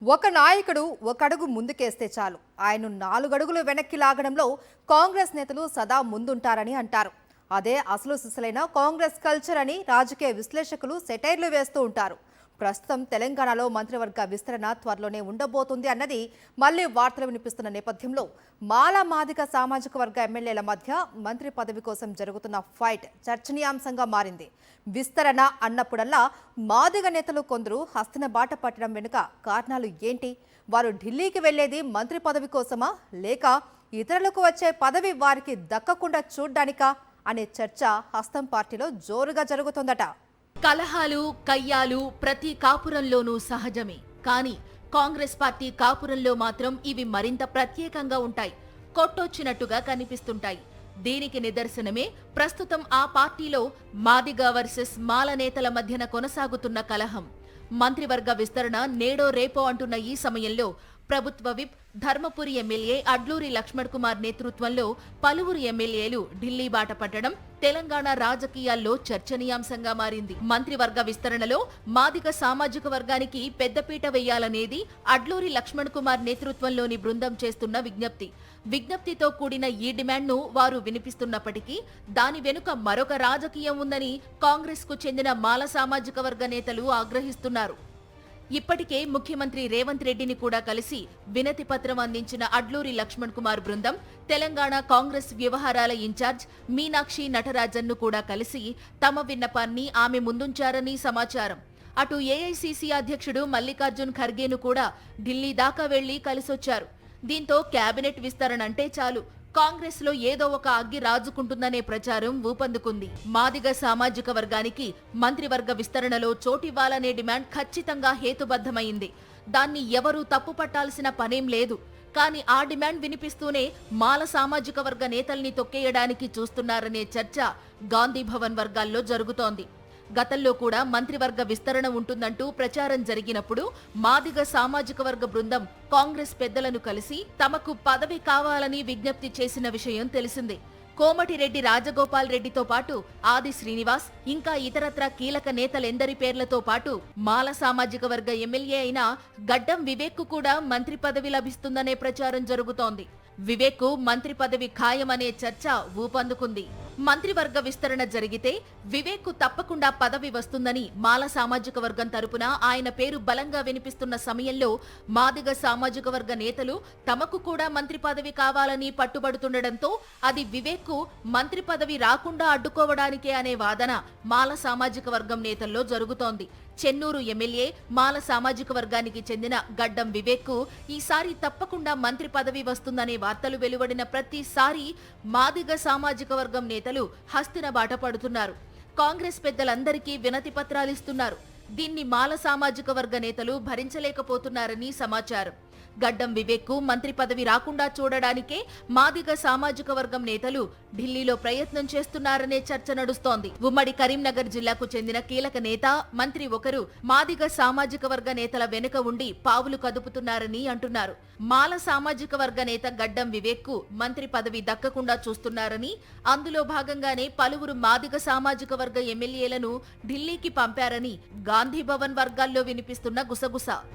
ఒక నాయకుడు ఒక అడుగు ముందుకేస్తే చాలు ఆయన 4 అడుగులు వెనక్కి లాగడంలో కాంగ్రెస్ నేతలు సదా ముందుంటారని అంటారు. అదే అసలు సిసలైన కాంగ్రెస్ కల్చర్ అని రాజకీయ విశ్లేషకులు సెటైర్లు వేస్తూ ఉంటారు. ప్రస్తుతం తెలంగాణలో మంత్రివర్గ విస్తరణ త్వరలోనే ఉండబోతుంది అన్నది మళ్లీ వార్తలు వినిపిస్తున్న నేపథ్యంలో మాలా మాదిగ సామాజిక వర్గ ఎమ్మెల్యేల మధ్య మంత్రి పదవి కోసం జరుగుతున్న ఫైట్ చర్చనీయాంశంగా మారింది. విస్తరణ అన్నప్పుడల్లా మాదిగ నేతలు కొందరు హస్తిన బాట పట్టడం వెనుక కారణాలు ఏంటి? వారు ఢిల్లీకి వెళ్లేది మంత్రి పదవి కోసమా లేక ఇతరులకు వచ్చే పదవి వారికి దక్కకుండా చూడ్డానికా అనే చర్చ హస్తం పార్టీలో జోరుగా జరుగుతోందట. కలహాలు కయ్యాలు ప్రతి కాపురంలోనూ సహజమే. కానీ కాంగ్రెస్ పార్టీ కాపురంలో మాత్రం ఇవి మరింత ప్రత్యేకంగా ఉంటాయి, కొట్టొచ్చినట్టుగా కనిపిస్తుంటాయి. దీనికి నిదర్శనమే ప్రస్తుతం ఆ పార్టీలో మాదిగ వర్సెస్ మాల నేతల మధ్యన కొనసాగుతున్న కలహం. మంత్రివర్గ విస్తరణ నేడో రేపో అంటున్న ఈ సమయంలో ప్రభుత్వ విప్ ధర్మపురి ఎమ్మెల్యే అడ్లూరి లక్ష్మణ్ కుమార్ నేతృత్వంలో పలువురు ఎమ్మెల్యేలు ఢిల్లీ బాట పట్టడం తెలంగాణ రాజకీయాల్లో చర్చనీయాంశంగా మారింది. మంత్రివర్గ విస్తరణలో మాదిగ సామాజిక వర్గానికి పెద్దపీట వేయాలనేది అడ్లూరి లక్ష్మణ్ కుమార్ నేతృత్వంలోని బృందం చేస్తున్న విజ్ఞప్తితో కూడిన ఈ డిమాండ్ను వారు వినిపిస్తున్నప్పటికీ దాని వెనుక మరొక రాజకీయం ఉందని కాంగ్రెస్ కు చెందిన మాల సామాజిక వర్గ నేతలు ఆగ్రహిస్తున్నారు. ఇప్పటికే ముఖ్యమంత్రి రేవంత్ రెడ్డిని కూడా కలిసి వినతి పత్రం అందించిన అడ్లూరి లక్ష్మణ్ కుమార్ బృందం తెలంగాణ కాంగ్రెస్ వ్యవహారాల ఇన్ఛార్జ్ మీనాక్షి నటరాజన్ను కూడా కలిసి తమ విన్నపాన్ని ఆమె ముందుంచారని సమాచారం. అటు ఏఐసీసీ అధ్యక్షుడు మల్లికార్జున్ ఖర్గేను కూడా ఢిల్లీ దాకా వెళ్లి కలిసొచ్చారు. దీంతో కేబినెట్ విస్తరణ అంటే చాలు కాంగ్రెస్ లో ఏదో ఒక అగ్గి రాజుకుంటుందనే ప్రచారం ఊపందుకుంది. మాదిగ సామాజిక వర్గానికి మంత్రివర్గ విస్తరణలో చోటివ్వాలనే డిమాండ్ ఖచ్చితంగా హేతుబద్ధమైంది. దాన్ని ఎవరూ తప్పు పట్టాల్సిన పనేం లేదు. కానీ ఆ డిమాండ్ వినిపిస్తూనే మాల సామాజిక వర్గ నేతల్ని తొక్కేయడానికి చూస్తున్నారనే చర్చ గాంధీ భవన్ వర్గాల్లో జరుగుతోంది. గతంలో కూడా మంత్రివర్గ విస్తరణ ఉంటుందంటూ ప్రచారం జరిగినప్పుడు మాదిగ సామాజిక వర్గ బృందం కాంగ్రెస్ పెద్దలను కలిసి తమకు పదవి కావాలని విజ్ఞప్తి చేసిన విషయం తెలిసిందే. కోమటిరెడ్డి రాజగోపాల్ రెడ్డితో పాటు ఆది శ్రీనివాస్ ఇంకా ఇతరత్ర కీలక నేతలెందరి పేర్లతో పాటు మాల సామాజిక వర్గ ఎమ్మెల్యే అయిన గడ్డం వివేక్ కు కూడా మంత్రి పదవి లభిస్తుందనే ప్రచారం జరుగుతోంది. వివేక్ కు మంత్రి పదవి ఖాయమనే చర్చ ఊపందుకుంది. మంత్రివర్గ విస్తరణ జరిగితే వివేక్ కు తప్పకుండా పదవి వస్తుందని మాల సామాజిక వర్గం తరపున ఆయన పేరు బలంగా వినిపిస్తున్న సమయంలో మాదిగ సామాజిక వర్గ నేతలు తమకు కూడా మంత్రి పదవి కావాలని పట్టుబడుతుండటంతో అది వివేక్ కు మంత్రి పదవి రాకుండా అడ్డుకోవడానికే అనే వాదన మాల సామాజిక వర్గం నేతల్లో జరుగుతోంది. చెన్నూరు ఎమ్మెల్యే మాల సామాజిక వర్గానికి చెందిన గడ్డం వివేక్ కు ఈసారి తప్పకుండా మంత్రి పదవి వస్తుందనే వార్తలు వెలువడిన ప్రతిసారి మాదిగ సామాజిక వర్గం నేతలు హస్తిన బాట పడుతున్నారు. కాంగ్రెస్ పెద్దలందరికీ వినతి పత్రాలిస్తున్నారు. దీన్ని మాల సామాజిక వర్గ నేతలు భరించలేకపోతున్నారని సమాచారం. గడ్డం వివేక్ కు మంత్రి పదవి రాకుండా చూడడానికే మాదిగ సామాజిక వర్గం నేతలు ఢిల్లీలో ప్రయత్నం చేస్తున్నారనే చర్చ నడుస్తోంది. ఉమ్మడి కరీంనగర్ జిల్లాకు చెందిన కీలక నేత మంత్రి ఒకరు మాదిగ సామాజిక వర్గ నేతల వెనుక ఉండి పావులు కదుపుతున్నారని అంటున్నారు. మాల సామాజిక వర్గ నేత గడ్డం వివేక్ కు మంత్రి పదవి దక్కకుండా చూస్తున్నారని, అందులో భాగంగానే పలువురు మాదిగ సామాజిక వర్గ ఎమ్మెల్యేలను ఢిల్లీకి పంపారని గాంధీ భవన్ వర్గాల్లో వినిపిస్తున్న గుసగుస.